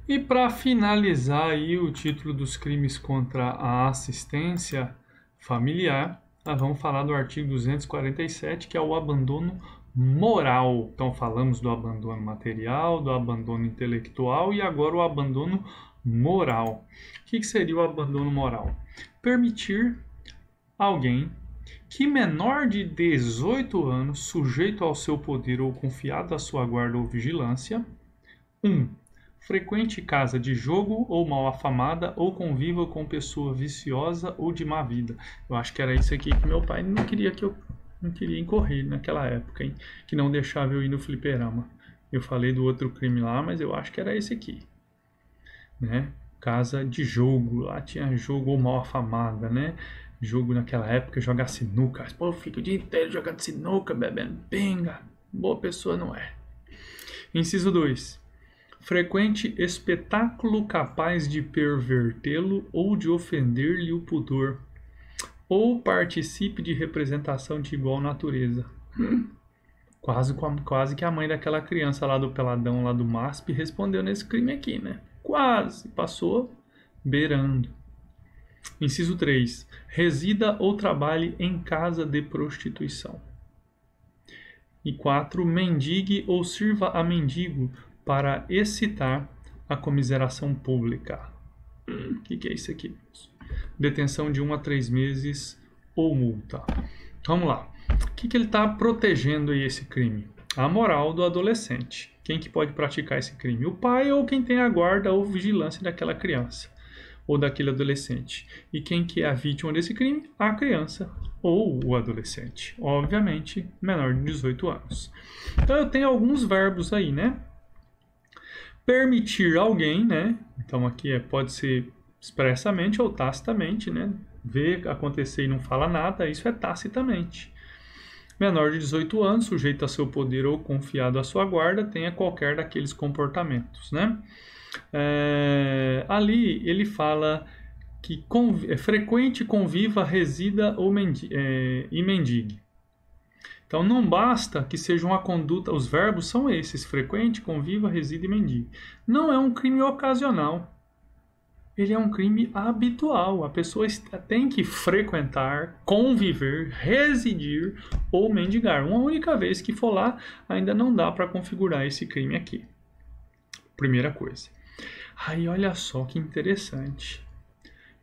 E para finalizar aí o título dos crimes contra a assistência familiar, nós vamos falar do artigo 247, que é o abandono moral. Então falamos do abandono material, do abandono intelectual e agora o abandono moral. O que seria o abandono moral? Permitir alguém que menor de 18 anos, sujeito ao seu poder ou confiado à sua guarda ou vigilância, 1. Frequente casa de jogo ou mal afamada ou conviva com pessoa viciosa ou de má vida. Eu acho que era isso aqui que meu pai não queria que eu não queria incorrer naquela época, hein? Que não deixava eu ir no fliperama. Eu falei do outro crime lá, mas eu acho que era esse aqui, né? Casa de jogo, lá tinha jogo ou mal afamada, né? Jogo naquela época, jogar sinuca. Pô, fica o dia inteiro jogando sinuca, bebendo pinga. Boa pessoa não é. Inciso 2. Frequente espetáculo capaz de pervertê-lo ou de ofender-lhe o pudor, ou participe de representação de igual natureza. Quase que a mãe daquela criança lá do Peladão, lá do MASP, respondeu nesse crime aqui, né? Quase, passou beirando. Inciso 3. Resida ou trabalhe em casa de prostituição. E 4. Mendigue ou sirva a mendigo para excitar a comiseração pública. O que é isso aqui? Detenção de 1 a 3 meses ou multa. Vamos lá. O que ele está protegendo aí esse crime? A moral do adolescente. Quem que pode praticar esse crime? O pai ou quem tem a guarda ou vigilância daquela criança ou daquele adolescente. E quem que é a vítima desse crime? A criança ou o adolescente. Obviamente, menor de 18 anos. Então eu tenho alguns verbos aí, né? Permitir alguém, né? Então aqui pode ser expressamente ou tacitamente, né? Ver acontecer e não fala nada, isso é tacitamente. Menor de 18 anos, sujeito a seu poder ou confiado à sua guarda, tenha qualquer daqueles comportamentos, né? Ali ele fala que frequente, conviva, resida ou e mendigue. Então não basta que seja uma conduta, os verbos são esses: frequente, conviva, resida e mendigue. Não é um crime ocasional. Ele é um crime habitual. A pessoa tem que frequentar, conviver, residir ou mendigar. Uma única vez que for lá, ainda não dá para configurar esse crime aqui. Primeira coisa. Aí olha só que interessante.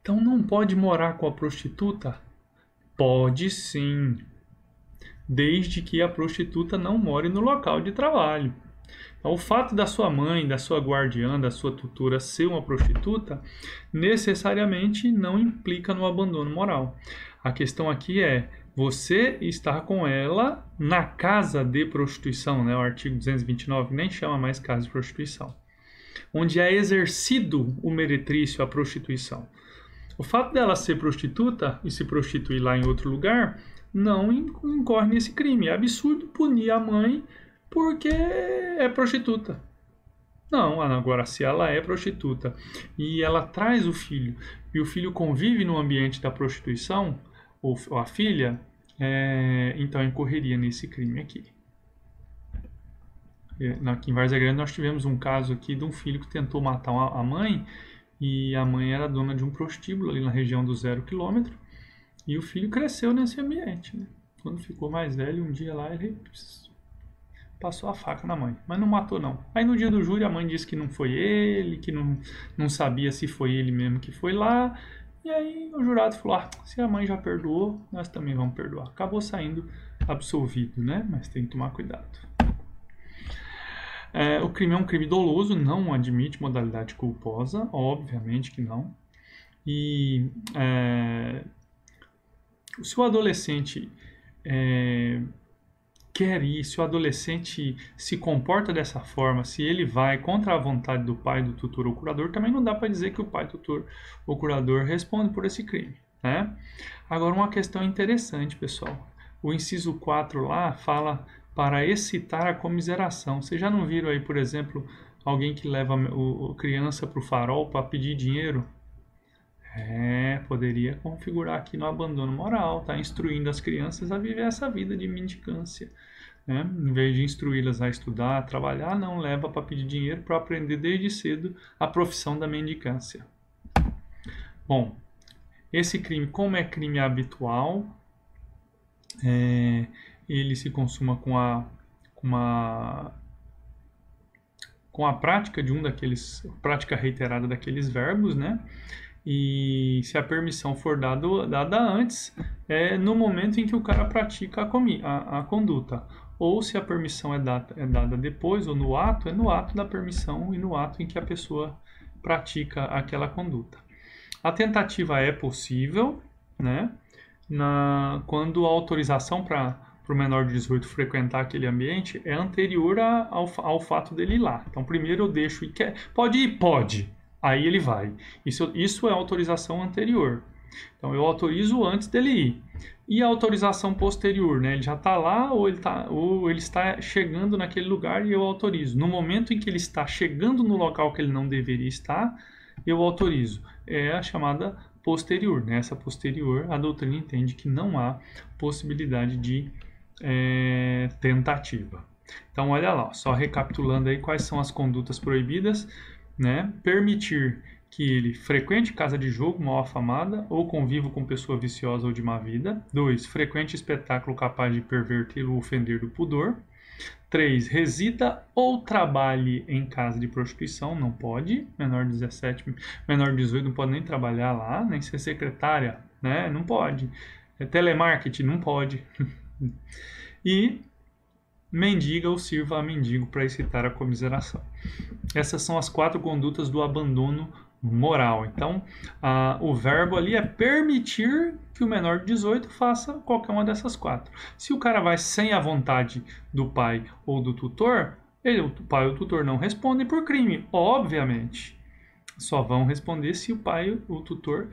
Então não pode morar com a prostituta? Pode sim, desde que a prostituta não more no local de trabalho. Então, o fato da sua mãe, da sua guardiã, da sua tutora ser uma prostituta, necessariamente não implica no abandono moral. A questão aqui é você estar com ela na casa de prostituição, né? O artigo 229 nem chama mais casa de prostituição, onde é exercido o meretrício, a prostituição. O fato dela ser prostituta e se prostituir lá em outro lugar não incorre nesse crime. É absurdo punir a mãe porque é prostituta. Não, agora se ela é prostituta e ela traz o filho e o filho convive no ambiente da prostituição, ou a filha, então incorreria nesse crime aqui. Aqui em Várzea Grande nós tivemos um caso aqui de um filho que tentou matar a mãe, e a mãe era dona de um prostíbulo ali na região do 0 km, e o filho cresceu nesse ambiente, né? Quando ficou mais velho, um dia lá ele passou a faca na mãe, mas não matou não. Aí no dia do júri a mãe disse que não foi ele, que não sabia se foi ele mesmo que foi lá, e aí o jurado falou, se a mãe já perdoou, nós também vamos perdoar. Acabou saindo absolvido, né? Mas tem que tomar cuidado. O crime é um crime doloso, não admite modalidade culposa, obviamente que não. E se o adolescente quer ir, se o adolescente se comporta dessa forma, se ele vai contra a vontade do pai, do tutor ou curador, também não dá para dizer que o pai, tutor ou curador responde por esse crime, né? Agora, uma questão interessante, pessoal. O inciso 4 lá fala para excitar a comiseração. Vocês já não viram aí, por exemplo, alguém que leva a criança para o farol para pedir dinheiro? Poderia configurar aqui no abandono moral, tá instruindo as crianças a viver essa vida de mendicância, né? Em vez de instruí-las a estudar, a trabalhar, não leva para pedir dinheiro para aprender desde cedo a profissão da mendicância. Bom, esse crime, como é crime habitual, ele se consuma com a prática de prática reiterada daqueles verbos, né? E se a permissão for dada antes, é no momento em que o cara pratica a conduta. Ou se a permissão é dada depois, ou no ato, é no ato da permissão e no ato em que a pessoa pratica aquela conduta. A tentativa é possível, né? Quando a autorização para o menor de 18 frequentar aquele ambiente é anterior ao fato dele ir lá. Então, primeiro eu deixo e quer. Pode ir? Pode. Aí ele vai. Isso é autorização anterior. Então, eu autorizo antes dele ir. E a autorização posterior, né? Ele já está lá ou ele está chegando naquele lugar e eu autorizo. No momento em que ele está chegando no local que ele não deveria estar, eu autorizo. É a chamada posterior. Nessa posterior, a doutrina entende que não há possibilidade de tentativa. Então, olha lá, só recapitulando aí quais são as condutas proibidas, né? Permitir que ele frequente casa de jogo mal afamada ou conviva com pessoa viciosa ou de má vida. 2. Frequente espetáculo capaz de pervertê-lo ou ofender do pudor. 3. Resida ou trabalhe em casa de prostituição, não pode. Menor de 17, menor de 18 não pode nem trabalhar lá, nem ser secretária, né? Não pode. Telemarketing, não pode. E mendiga ou sirva a mendigo para excitar a comiseração. Essas são as 4 condutas do abandono moral. Então, o verbo ali é permitir que o menor de 18 faça qualquer uma dessas 4. Se o cara vai sem a vontade do pai ou do tutor, o pai ou o tutor não respondem por crime, obviamente. Só vão responder se o pai ou o tutor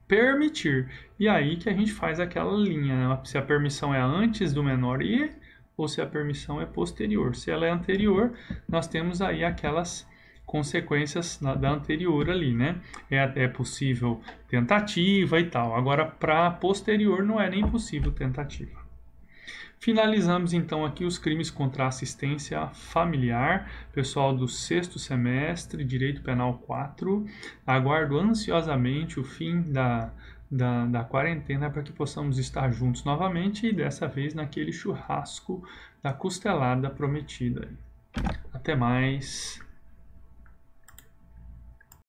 permitir. E aí que a gente faz aquela linha, né? Se a permissão é antes do menor ir ou se a permissão é posterior. Se ela é anterior, nós temos aí aquelas consequências da anterior ali, né? É possível tentativa e tal. Agora, para posterior, não é nem possível tentativa. Finalizamos então aqui os crimes contra a assistência familiar. Pessoal do 6º semestre, Direito Penal 4. Aguardo ansiosamente o fim da quarentena para que possamos estar juntos novamente e dessa vez naquele churrasco da costelada prometida. Até mais.